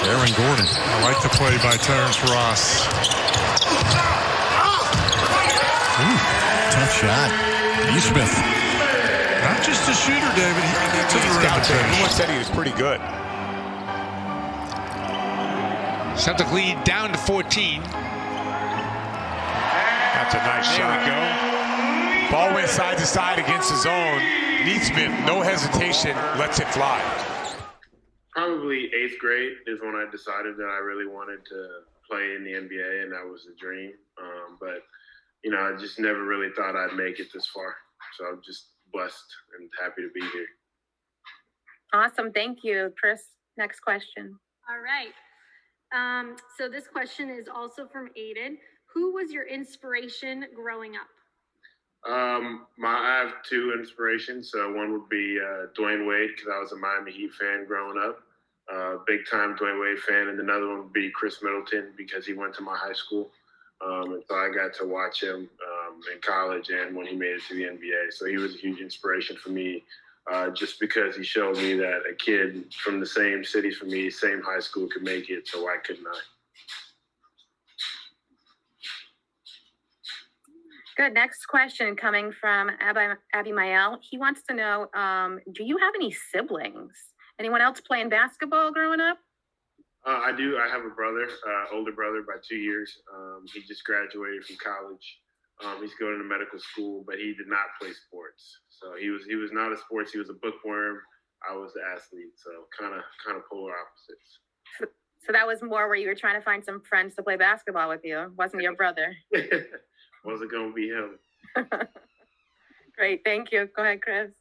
Aaron Gordon. I like the play by Terrence Ross. Ooh, tough shot. Nesmith. Not just a shooter, David. He can get to the rim. Everyone said he was pretty good. Celtic lead down to 14. That's a nice shot. There we go. Ball went side to side against his own. Nesmith, no hesitation, lets it fly. Probably 8th grade is when I decided that I really wanted to play in the NBA, and that was the dream. But, you know, I just never really thought I'd make it this far. So I'm just blessed and happy to be here. Awesome. Thank you, Chris. Next question. All right. So this question is also from Aiden. Who was your inspiration growing up? I have two inspirations. So one would be Dwayne Wade, because I was a Miami Heat fan growing up. Big time Dwayne Wade fan. And another one would be Chris Middleton, because he went to my high school. And so I got to watch him in college and when he made it to the NBA. So he was a huge inspiration for me, just because he showed me that a kid from the same city for me, same high school, could make it. So why couldn't I? Good. Next question coming from Abimael. He wants to know, do you have any siblings? Anyone else playing basketball growing up? I do. I have a brother, older brother by 2 years. He just graduated from college. He's going to medical school, but he did not play sports. So he was not a sports. He was a bookworm. I was the athlete. So kind of polar opposites. So that was more where you were trying to find some friends to play basketball with you. It wasn't your brother. Wasn't going to be him. Great. Thank you. Go ahead, Chris.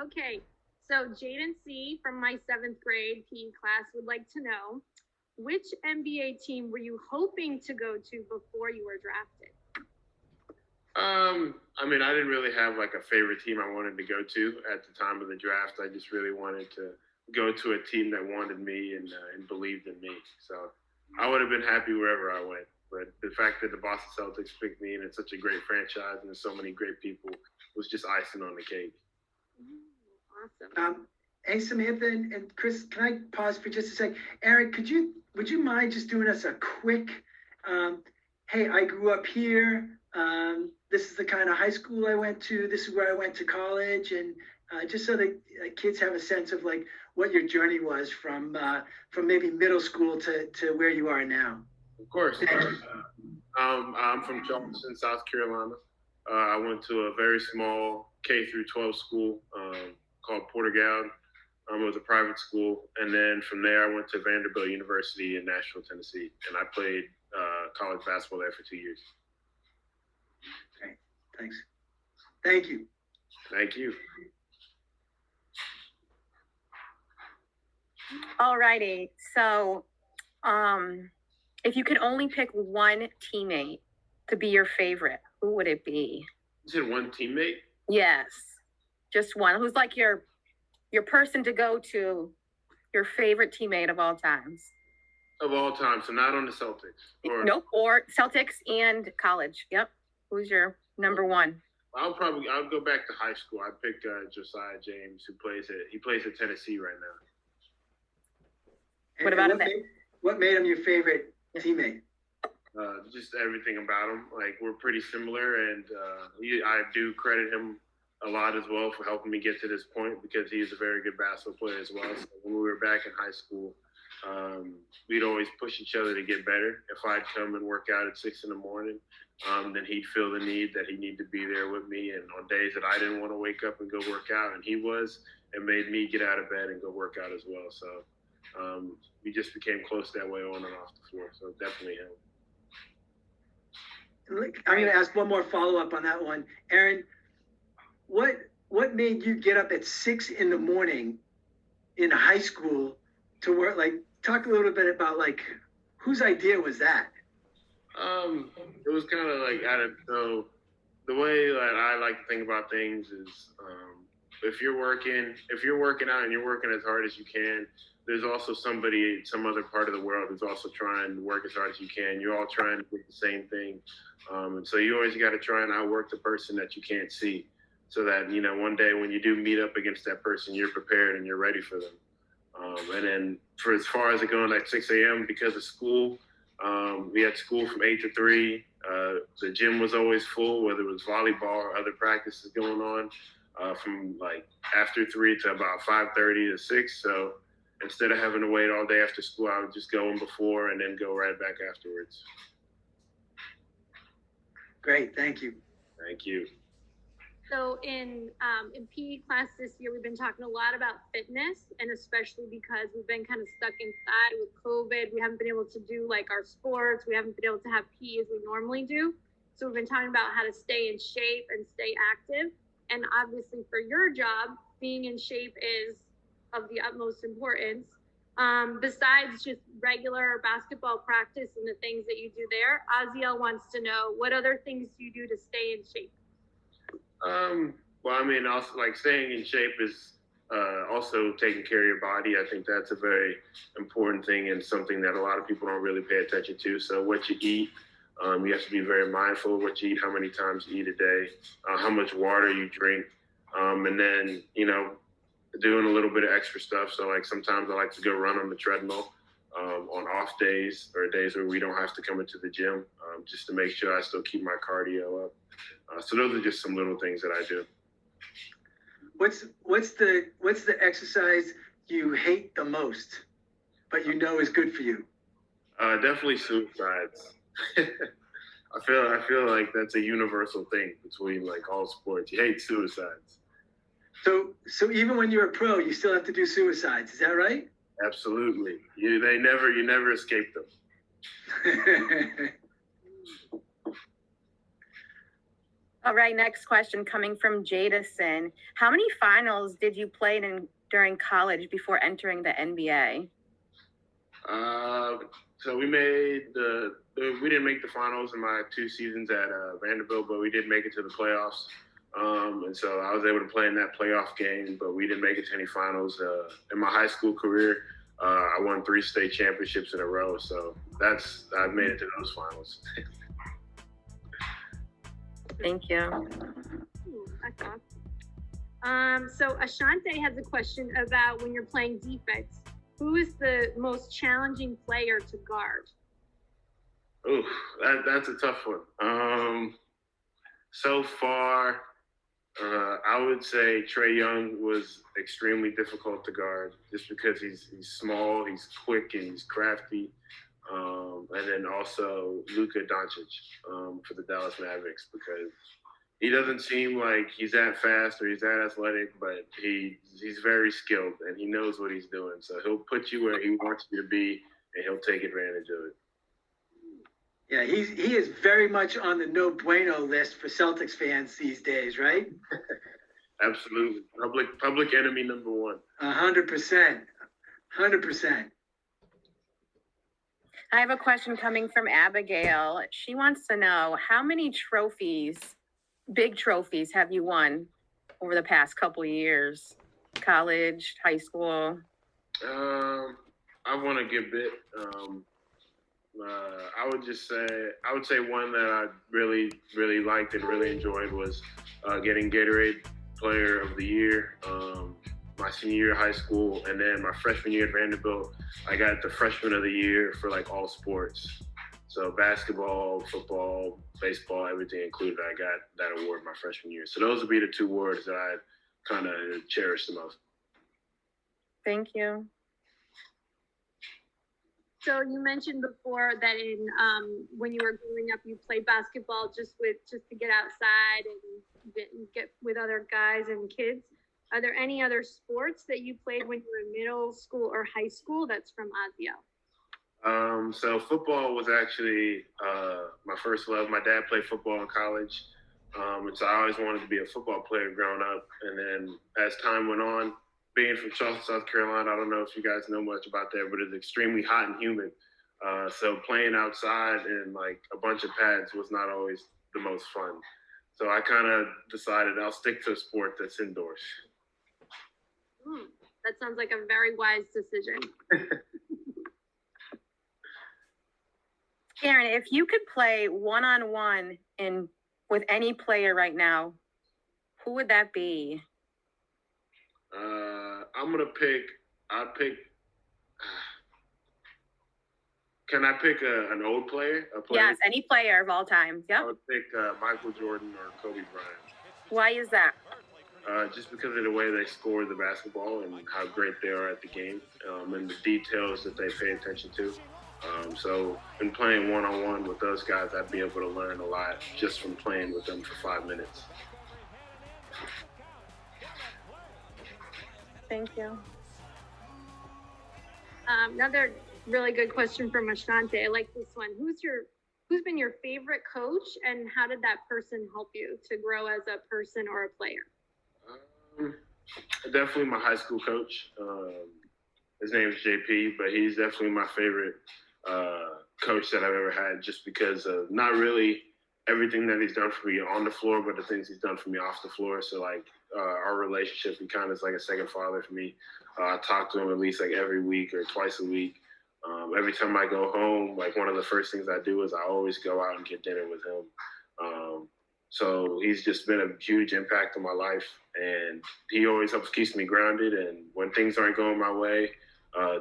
Okay. So Jaden C. from my 7th grade PE class would like to know, which NBA team were you hoping to go to before you were drafted? I mean, I didn't really have like a favorite team I wanted to go to at the time of the draft. I just really wanted to go to a team that wanted me and believed in me. So I would have been happy wherever I went. But the fact that the Boston Celtics picked me and it's such a great franchise and there's so many great people was just icing on the cake. Awesome. Hey, Samantha and Chris, can I pause for just a sec? Aaron, would you mind just doing us a quick, hey, I grew up here. This is the kind of high school I went to. This is where I went to college. And just so that kids have a sense of like what your journey was from maybe middle school to where you are now. Of course. I'm from Charleston, South Carolina. I went to a very small K through 12 school called Porter-Gaud. It was a private school. And then from there, I went to Vanderbilt University in Nashville, Tennessee. And I played college basketball there for 2 years. Okay, thanks. Thank you. Thank you. All righty. So if you could only pick one teammate to be your favorite, who would it be? You said one teammate? Yes. Just one. Who's like your person to go to, your favorite teammate of all times? Of all time, so not on the Celtics? Nope, or Celtics and college. Yep. Who's your number one? I'll go back to high school. I pick Josiah James, who plays at Tennessee right now. What about him? What made him your favorite teammate? Just everything about him. Like, we're pretty similar, and I do credit him a lot as well for helping me get to this point, because he's a very good basketball player as well. So when we were back in high school, we'd always push each other to get better. If I'd come and work out at 6 a.m, then he'd feel the need that he needed to be there with me. And on days that I didn't want to wake up and go work out, and he was, it made me get out of bed and go work out as well. So we just became close that way on and off the floor. So definitely him. I'm going to ask one more follow-up on that one. Aaron, what made you get up at 6 a.m. in high school to work? Like, talk a little bit about like whose idea was that? It was kind of like so the way that I like to think about things is if you're working out and you're working as hard as you can, there's also somebody, some other part of the world who's also trying to work as hard as you can. You're all trying to get the same thing. And so you always got to try and outwork the person that you can't see, so that, you know, one day when you do meet up against that person, you're prepared and you're ready for them. And then for as far as it going like 6 a.m. because of school, we had school from 8 to 3. The gym was always full, whether it was volleyball or other practices going on, from like after 3 to about 5:30 to 6. So instead of having to wait all day after school, I would just go in before and then go right back afterwards. Great, thank you. Thank you. So in PE class this year, we've been talking a lot about fitness, and especially because we've been kind of stuck inside with COVID. We haven't been able to do like our sports. We haven't been able to have PE as we normally do. So we've been talking about how to stay in shape and stay active. And obviously for your job, being in shape is of the utmost importance. Besides just regular basketball practice and the things that you do there, Aziel wants to know, what other things do you do to stay in shape? Well, I mean, also like staying in shape is also taking care of your body. I think that's a very important thing and something that a lot of people don't really pay attention to. So what you eat, you have to be very mindful of what you eat, how many times you eat a day, how much water you drink, and then, you know, doing a little bit of extra stuff. So like sometimes I like to go run on the treadmill on off days or days where we don't have to come into the gym, just to make sure I still keep my cardio up. So those are just some little things that I do. What's the exercise you hate the most, but you know is good for you? Definitely suicides. I feel like that's a universal thing between like all sports. You hate suicides. So even when you're a pro, you still have to do suicides. Is that right? Absolutely. You never escape them. All right, next question coming from Jadison. How many finals did you play in during college before entering the NBA? So we made we didn't make the finals in my 2 seasons at Vanderbilt, but we did make it to the playoffs. And so I was able to play in that playoff game, but we didn't make it to any finals. In my high school career, I won 3 state championships in a row. So I've made it to those finals. Thank you. Ooh, that's awesome. So Ashante has a question about when you're playing defense. Who is the most challenging player to guard? Ooh, that's a tough one. So far, I would say Trae Young was extremely difficult to guard just because he's small, he's quick, and he's crafty. And then also Luka Doncic for the Dallas Mavericks, because he doesn't seem like he's that fast or he's that athletic, but he's very skilled and he knows what he's doing. So he'll put you where he wants you to be and he'll take advantage of it. Yeah, he is very much on the no bueno list for Celtics fans these days, right? Absolutely. Public enemy number 1. 100%. 100%. I have a question coming from Abigail. She wants to know, how many trophies, big trophies, have you won over the past couple of years? College, high school? I won a good bit. I would say one that I really, really liked and really enjoyed was getting Gatorade Player of the Year my senior year of high school, and then my freshman year at Vanderbilt, I got the Freshman of the Year for like all sports. So basketball, football, baseball, everything included. I got that award my freshman year. So those would be the 2 awards that I kind of cherish the most. Thank you. So you mentioned before that in when you were growing up, you played basketball just to get outside and get with other guys and kids. Are there any other sports that you played when you were in middle school or high school? That's from Aziel. So football was actually my first love. My dad played football in college, and so I always wanted to be a football player growing up. And then as time went on, being from Charleston, South Carolina, I don't know if you guys know much about that, but it's extremely hot and humid. So playing outside in like a bunch of pads was not always the most fun. So I kind of decided I'll stick to a sport that's indoors. That sounds like a very wise decision. Aaron, if you could play one-on-one with any player right now, who would that be? I'm gonna pick I'd pick. Can I pick an old player? A player? Yes, any player of all time. I Yep. would pick Michael Jordan or Kobe Bryant. Why is that? Just because of the way they score the basketball and how great they are at the game, and the details that they pay attention to. So in playing one-on-one with those guys, I'd be able to learn a lot just from playing with them for 5 minutes. Thank you. Another really good question from Ashante. I like this one. Who's been your favorite coach, and how did that person help you to grow as a person or a player? Definitely my high school coach. His name is JP, but he's definitely my favorite coach that I've ever had, just because of not really everything that he's done for me on the floor, but the things he's done for me off the floor. So like our relationship, he kind of is like a second father for me. I talk to him at least like every week or twice a week. Every time I go home, like one of the first things I do is I always go out and get dinner with him. So he's just been a huge impact on my life, and he always keeps me grounded. And when things aren't going my way,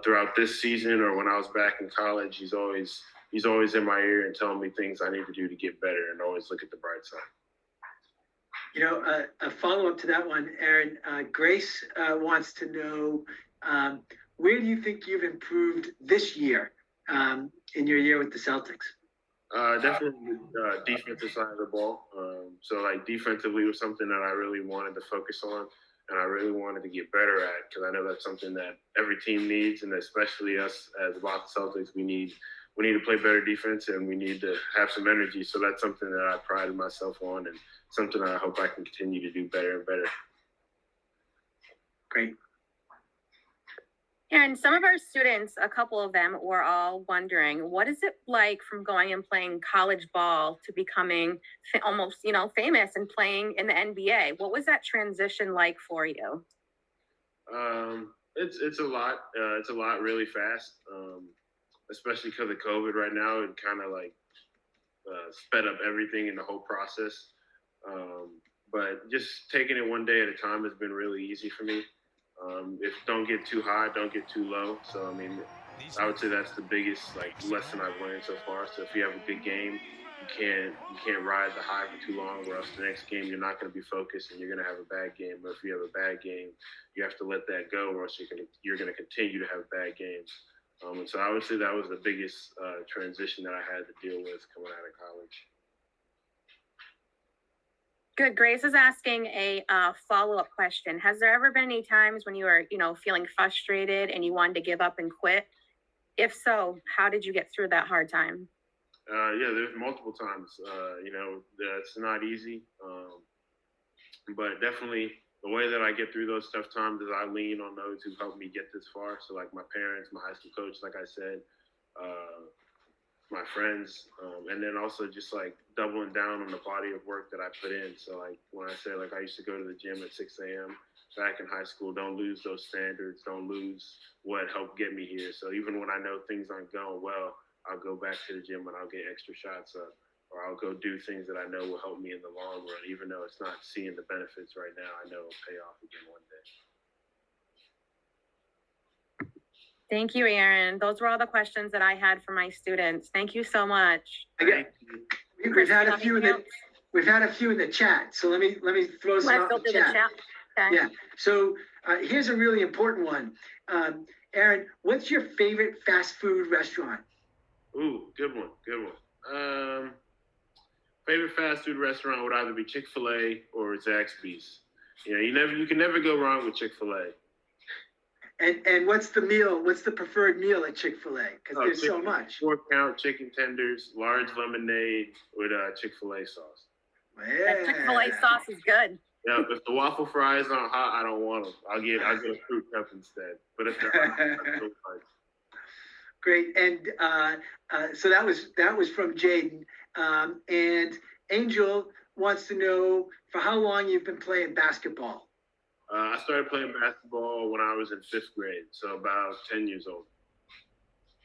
throughout this season or when I was back in college, he's always in my ear and telling me things I need to do to get better, and always look at the bright side. You know, a follow-up to that one, Aaron, Grace wants to know, where do you think you've improved this year in your year with the Celtics? Definitely defensive side of the ball. So like defensively was something that I really wanted to focus on, and I really wanted to get better at, because I know that's something that every team needs, and especially us as the Boston Celtics, we need to play better defense, and we need to have some energy. So that's something that I prided myself on, and something that I hope I can continue to do better and better. Great. And some of our students, a couple of them, were all wondering, what is it like from going and playing college ball to becoming almost, famous and playing in the NBA? What was that transition like for you? It's a lot. It's a lot really fast, especially because of COVID right now. It kind of like sped up everything in the whole process. But just taking it one day at a time has been really easy for me. If don't get too high, don't get too low. So I mean, I would say that's the biggest lesson I've learned so far. So if you have a good game, you can't ride the high for too long, or else the next game you're not going to be focused and you're going to have a bad game. Or if you have a bad game, you have to let that go, or else you're going to continue to have bad games. And so I would say that was the biggest transition that I had to deal with coming out of college. Good. Grace is asking a follow-up question. Has there ever been any times when you were, feeling frustrated and you wanted to give up and quit? If so, how did you get through that hard time? Yeah, there's multiple times. It's not easy, but definitely the way that I get through those tough times is I lean on those who helped me get this far. So like my parents, my high school coach, like I said, my friends, and then also just like doubling down on the body of work that I put in. So like when I say I used to go to the gym at 6 a.m. back in high school, don't lose those standards, don't lose what helped get me here. So even when I know things aren't going well, I'll go back to the gym and I'll get extra shots up, or I'll go do things that I know will help me in the long run. Even though it's not seeing the benefits right now, I know it'll pay off again one day. Thank you, Aaron. Those were all the questions that I had for my students. Thank you so much. Again, we've had a few in the chat. So let me throw some out in the chat. Okay. Yeah. So here's a really important one. Aaron, what's your favorite fast food restaurant? Ooh, good one. Favorite fast food restaurant would either be Chick-fil-A or Zaxby's. You can never go wrong with Chick-fil-A. And what's the preferred meal at Chick-fil-A? Because there's so much. 4-count chicken tenders, large lemonade with Chick-fil-A sauce. Yeah. That Chick-fil-A sauce is good. Yeah, if the waffle fries aren't hot, I don't want them. I'll get a fruit cup instead. But if they're hot, I'm so fine. Great. And so that was from Jaden. And Angel wants to know for how long you've been playing basketball. I started playing basketball when I was in 5th grade, so about 10 years old.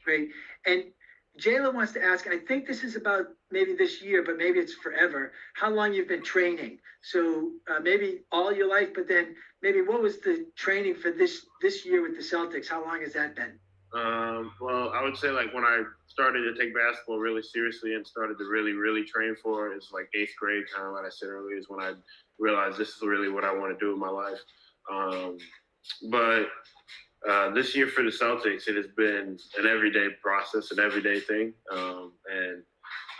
Great. And Jayla wants to ask, I think this is about maybe this year, but maybe it's forever, how long you've been training. So maybe all your life, but then maybe what was the training for this year with the Celtics? How long has that been? Well, I would say like when I started to take basketball really seriously and started to really train for it, it's like 8th grade, kind of what I said earlier, is when I realized this is really what I want to do in my life. But this year for the Celtics, it has been an everyday process, an everyday thing. And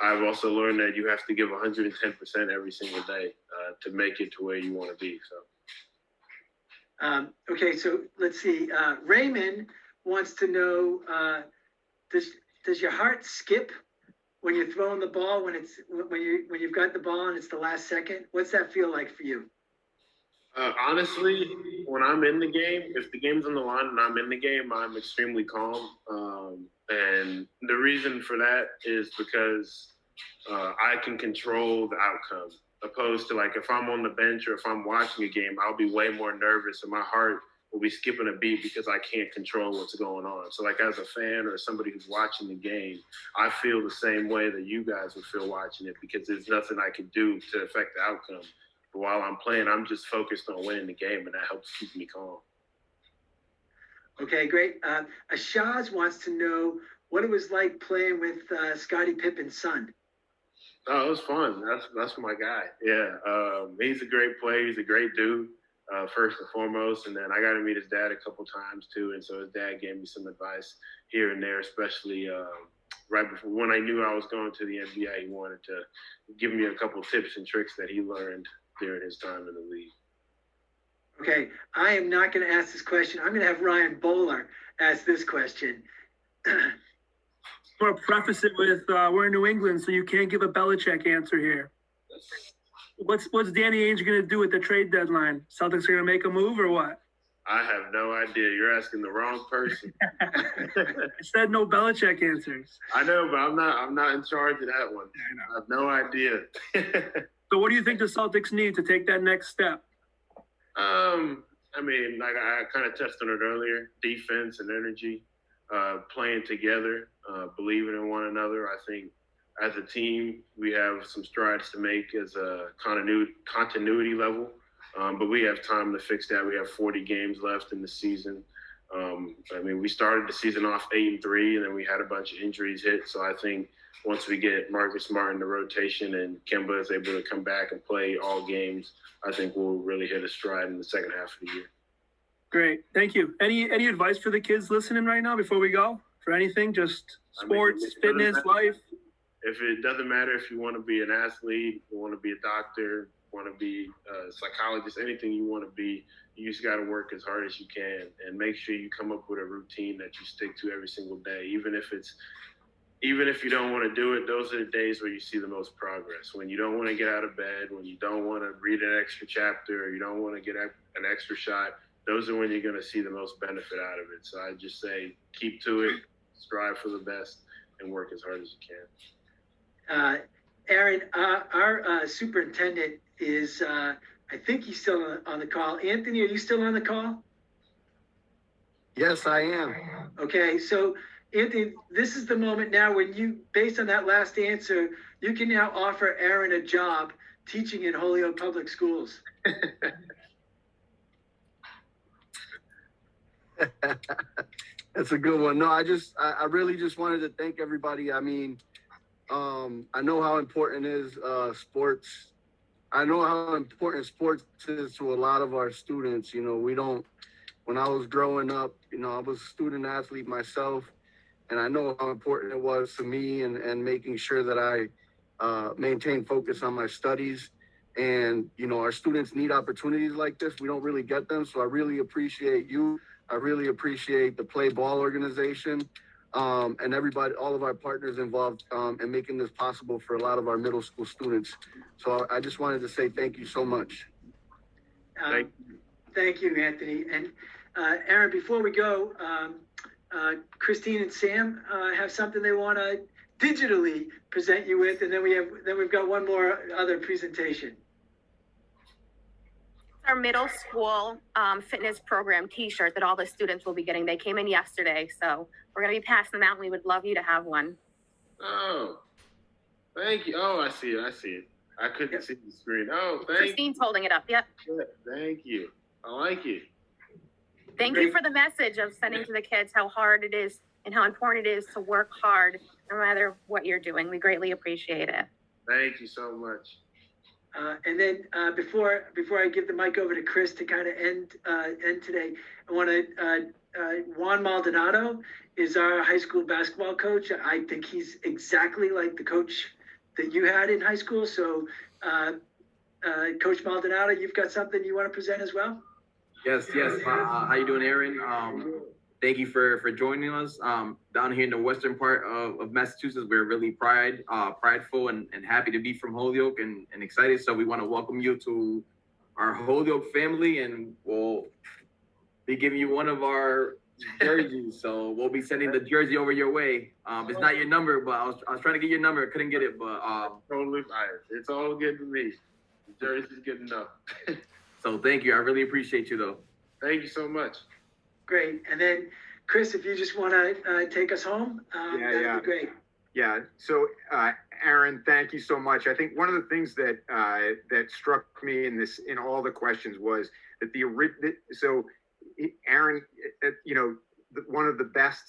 I've also learned that you have to give 110% every single day to make it to where you want to be. So. Okay, so let's see. Raymond wants to know, does your heart skip when you're throwing the ball, when you've got the ball and it's the last second? What's that feel like for you? Honestly, when I'm in the game, if the game's on the line and I'm in the game, I'm extremely calm. And the reason for that is because I can control the outcome, opposed to like if I'm on the bench or if I'm watching a game, I'll be way more nervous and my heart will be skipping a beat because I can't control what's going on. So like as a fan or somebody who's watching the game, I feel the same way that you guys would feel watching it because there's nothing I can do to affect the outcome. But while I'm playing, I'm just focused on winning the game, and that helps keep me calm. Okay, great. Ashaz wants to know what it was like playing with Scottie Pippen's son. Oh, it was fun. That's my guy. Yeah, he's a great player. He's a great dude, first and foremost. And then I got to meet his dad a couple times too. And so his dad gave me some advice here and there, especially right before when I knew I was going to the NBA. He wanted to give me a couple tips and tricks that he learned during his time in the league. Okay, I am not going to ask this question. I'm going to have Ryan Bowler ask this question. I'm going to preface it with we're in New England, so you can't give a Belichick answer here. What's Danny Ainge going to do with the trade deadline? Celtics are going to make a move or what? I have no idea. You're asking the wrong person. I said no Belichick answers. I know, but I'm not in charge of that one. I have no idea. So what do you think the Celtics need to take that next step? I mean, like I kind of touched on it earlier, defense and energy, playing together, believing in one another. I think as a team, we have some strides to make as a continuity level, but we have time to fix that. We have 40 games left in the season. I mean, we started the season off 8-3, and then we had a bunch of injuries hit. So I think once we get Marcus Smart in the rotation and Kemba is able to come back and play all games, I think we'll really hit a stride in the second half of the year. Great. Thank you. Any advice for the kids listening right now before we go? For anything? Just sports, fitness, life? If it doesn't matter if you want to be an athlete, you want to be a doctor, want to be a psychologist, anything you want to be, you just got to work as hard as you can and make sure you come up with a routine that you stick to every single day. Even if you don't want to do it, those are the days where you see the most progress. When you don't want to get out of bed, when you don't want to read an extra chapter, or you don't want to get an extra shot, those are when you're going to see the most benefit out of it. So I just say keep to it, strive for the best, and work as hard as you can. Aaron, our superintendent is, I think he's still on the call. Anthony, are you still on the call? Yes, I am. Okay, so Anthony, this is the moment now when you, based on that last answer, you can now offer Aaron a job teaching in Holyoke Public Schools. That's a good one. No, I really just wanted to thank everybody. I mean, I know how important is sports. I know how important sports is to a lot of our students. You know, when I was growing up, you know, I was a student athlete myself, and I know how important it was to me and making sure that I maintain focus on my studies. And, you know, our students need opportunities like this. We don't really get them. So I really appreciate you. I really appreciate the Play Ball organization and everybody, all of our partners involved in making this possible for a lot of our middle school students. So I just wanted to say thank you so much. Thank you, Anthony. And Aaron, before we go, Christine and Sam have something they want to digitally present you with, and then we've got one more other presentation. Our middle school fitness program t-shirt that all the students will be getting. They came in yesterday, so we're going to be passing them out, and we would love you to have one. Oh, thank you. Oh, I see it. I couldn't see the screen. Oh, thank Christine's holding it up. Yep. you. Thank you. I like it. Thank you for the message of sending to the kids how hard it is and how important it is to work hard no matter what you're doing. We greatly appreciate it. Thank you so much. And then before I give the mic over to Chris to kind of end today, I want to Juan Maldonado is our high school basketball coach. I think he's exactly like the coach that you had in high school. So, Coach Maldonado, you've got something you want to present as well? Yes. How you doing, Aaron? Thank you for joining us. Down here in the western part of Massachusetts, we're really prideful and happy to be from Holyoke and excited. So we want to welcome you to our Holyoke family, and we'll be giving you one of our jerseys. So we'll be sending the jersey over your way. It's not your number, but I was trying to get your number. I couldn't get it, but totally fine. It's all good to me. The jersey's good enough. So thank you. I really appreciate you, though. Thank you so much. Great. And then, Chris, if you just want to take us home, that'd be great. Yeah. So, Aaron, thank you so much. I think one of the things that that struck me in all the questions was that Aaron, one of the best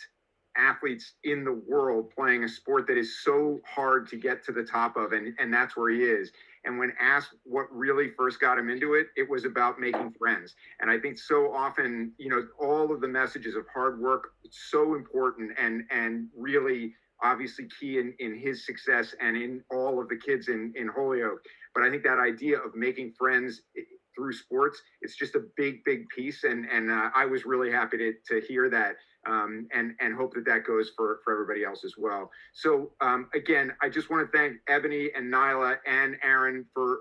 athletes in the world playing a sport that is so hard to get to the top of, and that's where he is. And when asked what really first got him into it, it was about making friends. And I think so often, all of the messages of hard work, it's so important and really obviously key in his success and in all of the kids in Holyoke. But I think that idea of making friends through sports, it's just a big piece. And I was really happy to hear that and hope that goes for everybody else as well. So again, I just want to thank Ebony and Nyla and Aaron for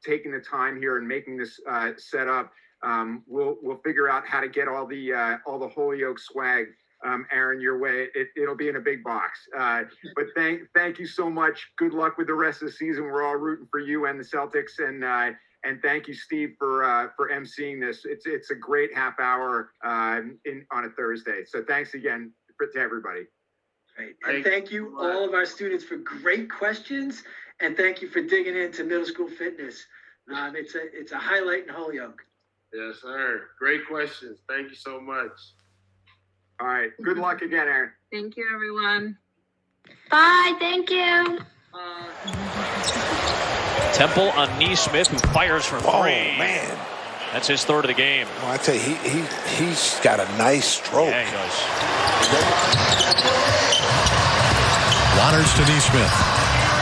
taking the time here and making this set up. We'll figure out how to get all the Holyoke swag, Aaron, your way. It'll be in a big box. But thank you so much. Good luck with the rest of the season. We're all rooting for you and the Celtics. And thank you, Steve, for emceeing this. It's a great half hour on a Thursday. So thanks again to everybody. Great. And thank you all of our students for great questions, and thank you for digging into middle school fitness. It's a highlight in Holyoke. Yes, sir. Great questions. Thank you so much. All right. Good luck again, Aaron. Thank you, everyone. Bye. Thank you. Temple on Nesmith, who fires for three. Oh, man. That's his third of the game. Well, I tell you, he's got a nice stroke. Yeah, he does. Waters to Nesmith.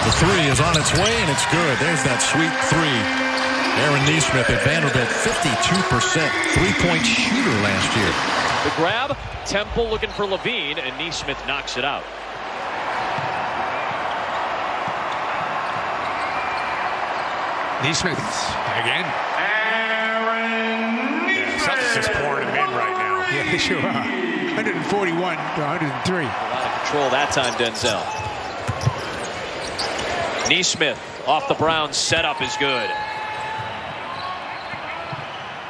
The three is on its way, and it's good. There's that sweet three. Aaron Nesmith at Vanderbilt, 52% three-point shooter last year. The grab, Temple looking for Levine, and Nesmith knocks it out. Nesmith again. Celtics just pouring him in right now. Yeah, they sure are. 141 to 103. A lot of control that time, Denzel. Nesmith off the Browns setup is good.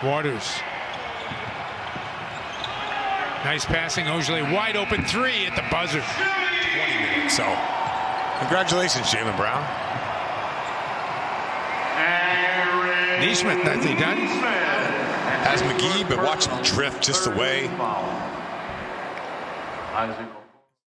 Waters. Nice passing. Ogilvy wide open three at the buzzer. 20 minutes. So, congratulations, Jaylen Brown. Nesmith, nicely done. Has McGee, but watch him drift just away. Isaac